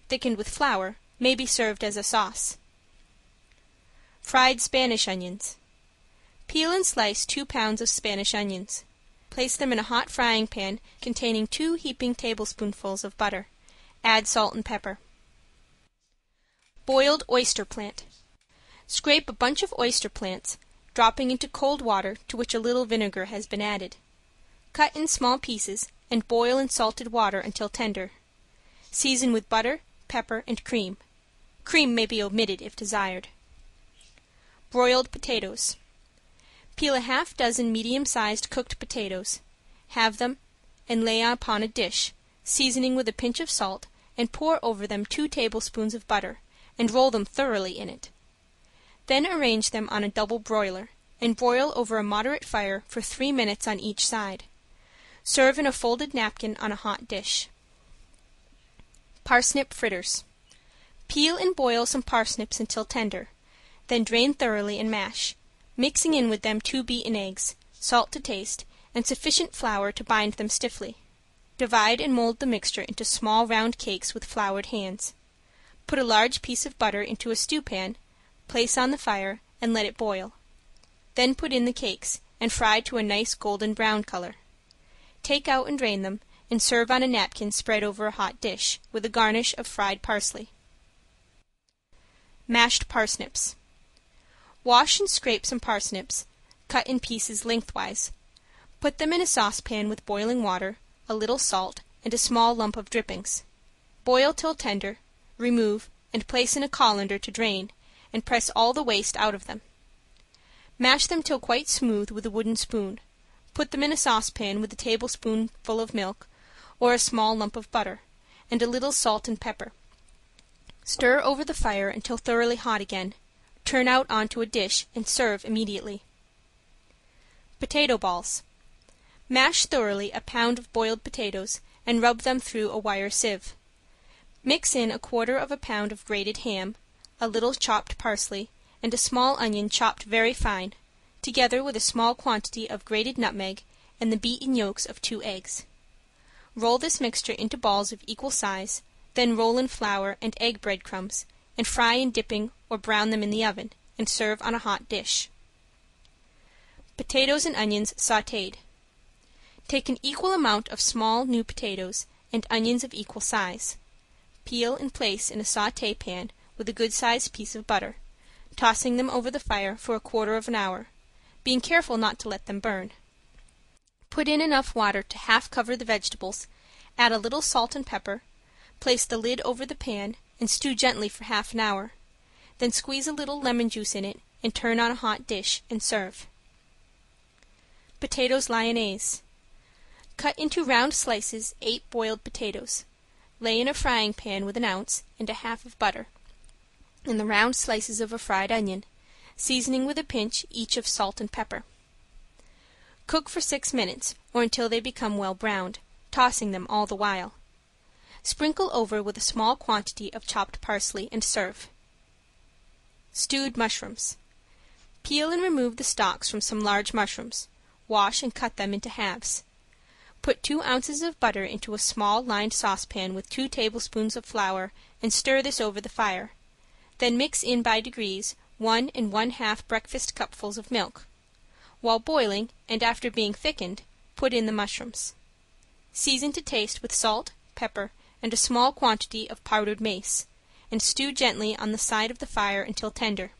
thickened with flour, may be served as a sauce. Fried Spanish onions. Peel and slice 2 pounds of Spanish onions. Place them in a hot frying pan containing 2 heaping tablespoonfuls of butter. Add salt and pepper. Boiled oyster plant. Scrape a bunch of oyster plants, dropping into cold water to which a little vinegar has been added. Cut in small pieces and boil in salted water until tender. Season with butter, pepper, and cream. Cream may be omitted if desired. Broiled potatoes. Peel a half dozen medium-sized cooked potatoes, halve them, and lay upon a dish, seasoning with a pinch of salt, and pour over them 2 tablespoons of butter, and roll them thoroughly in it. Then arrange them on a double broiler, and broil over a moderate fire for 3 minutes on each side. Serve in a folded napkin on a hot dish. Parsnip fritters. Peel and boil some parsnips until tender, then drain thoroughly and mash, mixing in with them 2 beaten eggs, salt to taste, and sufficient flour to bind them stiffly. Divide and mold the mixture into small round cakes with floured hands. Put a large piece of butter into a stewpan, place on the fire, and let it boil. Then put in the cakes, and fry to a nice golden brown color. Take out and drain them, and serve on a napkin spread over a hot dish, with a garnish of fried parsley. Mashed parsnips. Wash and scrape some parsnips, cut in pieces lengthwise. Put them in a saucepan with boiling water, a little salt, and a small lump of drippings. Boil till tender, remove, and place in a colander to drain, and press all the waste out of them. Mash them till quite smooth with a wooden spoon. Put them in a saucepan with a tablespoonful of milk, or a small lump of butter, and a little salt and pepper. Stir over the fire until thoroughly hot again. Turn out onto a dish and serve immediately. Potato balls. Mash thoroughly a pound of boiled potatoes and rub them through a wire sieve. Mix in 1/4 pound of grated ham, a little chopped parsley, and a small onion chopped very fine, together with a small quantity of grated nutmeg and the beaten yolks of 2 eggs. Roll this mixture into balls of equal size, then roll in flour and egg breadcrumbs, and fry in dipping or brown them in the oven, and serve on a hot dish. Potatoes and onions sautéed. Take an equal amount of small new potatoes and onions of equal size. Peel and place in a sauté pan with a good-sized piece of butter, tossing them over the fire for 1/4 hour, being careful not to let them burn. Put in enough water to half cover the vegetables, add a little salt and pepper, place the lid over the pan, and stew gently for half an hour. Then squeeze a little lemon juice in it, and turn on a hot dish, and serve. Potatoes Lyonnaise. Cut into round slices 8 boiled potatoes. Lay in a frying pan with 1 ounce and 1/2 of butter, and the round slices of a fried onion, seasoning with a pinch each of salt and pepper. Cook for 6 minutes, or until they become well browned, tossing them all the while. Sprinkle over with a small quantity of chopped parsley and serve. Stewed mushrooms. Peel and remove the stalks from some large mushrooms. Wash and cut them into halves. Put 2 ounces of butter into a small lined saucepan with 2 tablespoons of flour, and stir this over the fire. Then mix in by degrees 1 1/2 breakfast cupfuls of milk. While boiling, and after being thickened, put in the mushrooms. Season to taste with salt, pepper, and a small quantity of powdered mace, and stew gently on the side of the fire until tender.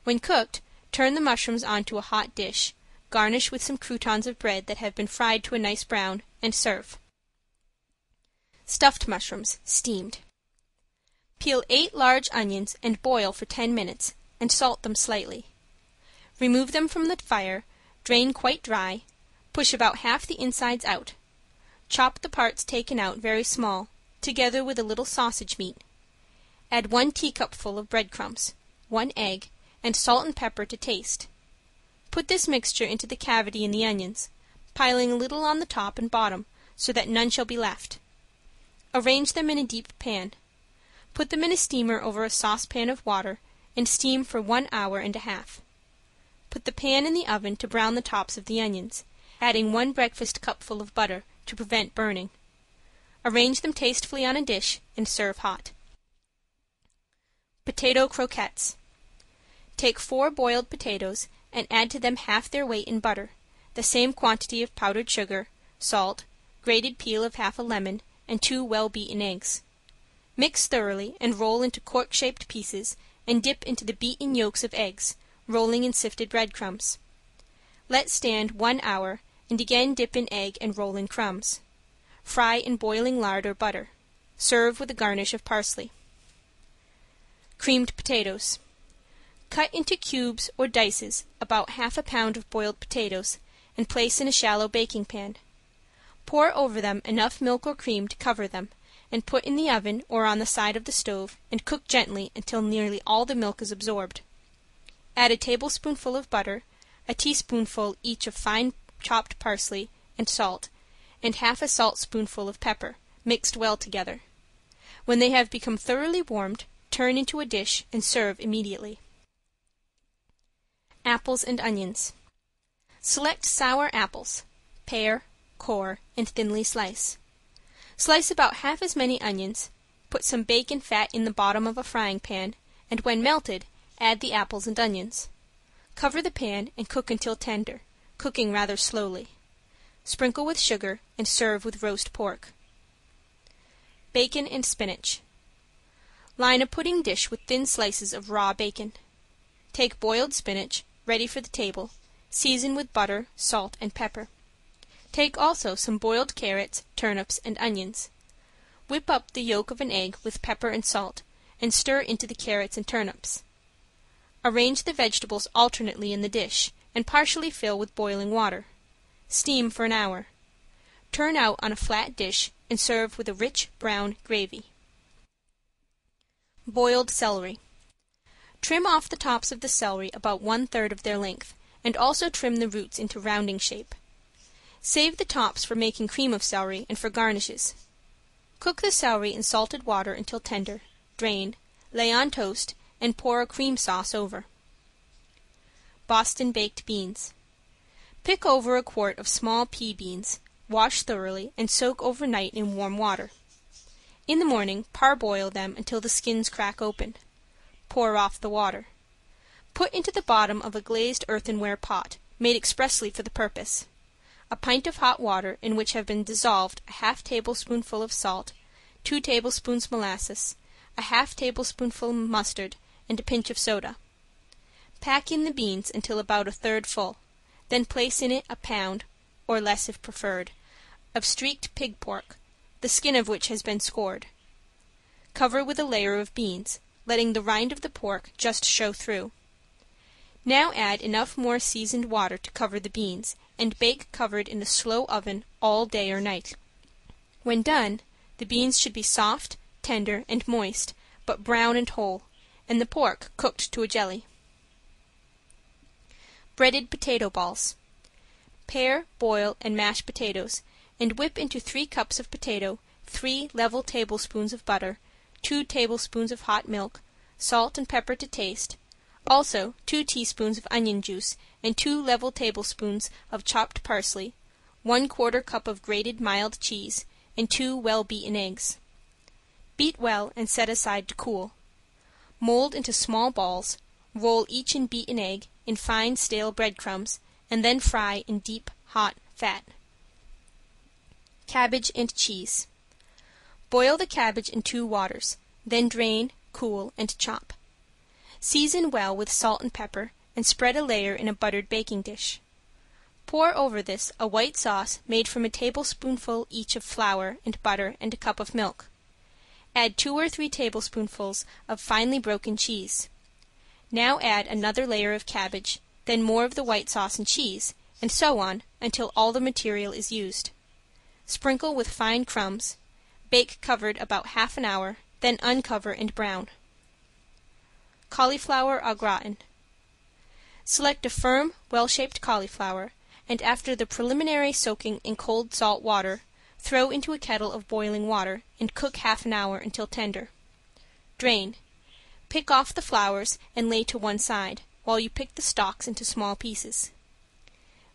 When cooked, turn the mushrooms onto a hot dish, garnish with some croutons of bread that have been fried to a nice brown, and serve. Stuffed mushrooms, steamed. Peel 8 large onions and boil for 10 minutes, and salt them slightly. Remove them from the fire, drain quite dry, push about half the insides out. Chop the parts taken out very small, together with a little sausage meat. Add 1 teacupful of breadcrumbs, 1 egg, and salt and pepper to taste. Put this mixture into the cavity in the onions, piling a little on the top and bottom, so that none shall be left. Arrange them in a deep pan. Put them in a steamer over a saucepan of water, and steam for 1 hour and a half. Put the pan in the oven to brown the tops of the onions, adding 1 breakfast cupful of butter to prevent burning. Arrange them tastefully on a dish and serve hot. Potato Croquettes. Take 4 boiled potatoes and add to them half their weight in butter, the same quantity of powdered sugar, salt, grated peel of half a lemon, and 2 well-beaten eggs. Mix thoroughly and roll into cork-shaped pieces and dip into the beaten yolks of eggs, rolling in sifted breadcrumbs. Let stand 1 hour and again dip in egg and roll in crumbs. Fry in boiling lard or butter. Serve with a garnish of parsley. Creamed potatoes. Cut into cubes or dices about half a pound of boiled potatoes and place in a shallow baking pan. Pour over them enough milk or cream to cover them, and put in the oven or on the side of the stove and cook gently until nearly all the milk is absorbed. Add a tablespoonful of butter, a teaspoonful each of fine chopped parsley and salt, and half a saltspoonful of pepper, mixed well together. When they have become thoroughly warmed, turn into a dish and serve immediately. Apples and onions. Select sour apples, pare, core, and thinly slice. Slice about half as many onions, put some bacon fat in the bottom of a frying pan, and when melted, add the apples and onions. Cover the pan and cook until tender, cooking rather slowly. Sprinkle with sugar and serve with roast pork. Bacon and spinach. Line a pudding dish with thin slices of raw bacon. Take boiled spinach, ready for the table, season with butter, salt, and pepper. Take also some boiled carrots, turnips, and onions. Whip up the yolk of an egg with pepper and salt, and stir into the carrots and turnips. Arrange the vegetables alternately in the dish, and partially fill with boiling water. Steam for an hour. Turn out on a flat dish and serve with a rich brown gravy. Boiled celery. Trim off the tops of the celery about 1/3 of their length, and also trim the roots into rounding shape. Save the tops for making cream of celery and for garnishes. Cook the celery in salted water until tender, drain, lay on toast, and pour a cream sauce over. Boston baked beans. Pick over a quart of small pea beans, wash thoroughly, and soak overnight in warm water. In the morning parboil them until the skins crack open. Pour off the water. Put into the bottom of a glazed earthenware pot, made expressly for the purpose, a pint of hot water in which have been dissolved a half tablespoonful of salt, 2 tablespoons molasses, a half tablespoonful mustard, and a pinch of soda. Pack in the beans until about 1/3 full, then place in it a pound, or less if preferred, of streaked pig pork, the skin of which has been scored. Cover with a layer of beans, letting the rind of the pork just show through. Now add enough more seasoned water to cover the beans, and bake covered in a slow oven all day or night. When done, the beans should be soft, tender, and moist, but brown and whole, and the pork cooked to a jelly. Breaded potato balls. Pare, boil, and mash potatoes, and whip into 3 cups of potato 3 level tablespoons of butter, 2 tablespoons of hot milk, salt and pepper to taste, also 2 teaspoons of onion juice and 2 level tablespoons of chopped parsley, 1/4 cup of grated mild cheese, and 2 well-beaten eggs. Beat well and set aside to cool. Mold into small balls, roll each in beaten egg, in fine stale breadcrumbs, and then fry in deep, hot fat. Cabbage and cheese. Boil the cabbage in 2 waters, then drain, cool, and chop. Season well with salt and pepper, and spread a layer in a buttered baking dish. Pour over this a white sauce made from a tablespoonful each of flour and butter and a cup of milk. Add 2 or 3 tablespoonfuls of finely broken cheese. Now add another layer of cabbage, then more of the white sauce and cheese, and so on until all the material is used. Sprinkle with fine crumbs. Bake covered about half an hour, then uncover and brown. Cauliflower au gratin. Select a firm, well-shaped cauliflower, and after the preliminary soaking in cold salt water, throw into a kettle of boiling water and cook half an hour until tender. Drain. Pick off the flowers and lay to one side, while you pick the stalks into small pieces.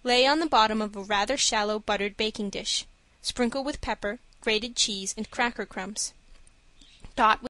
Lay on the bottom of a rather shallow buttered baking dish, sprinkle with pepper, grated cheese and cracker crumbs. Dot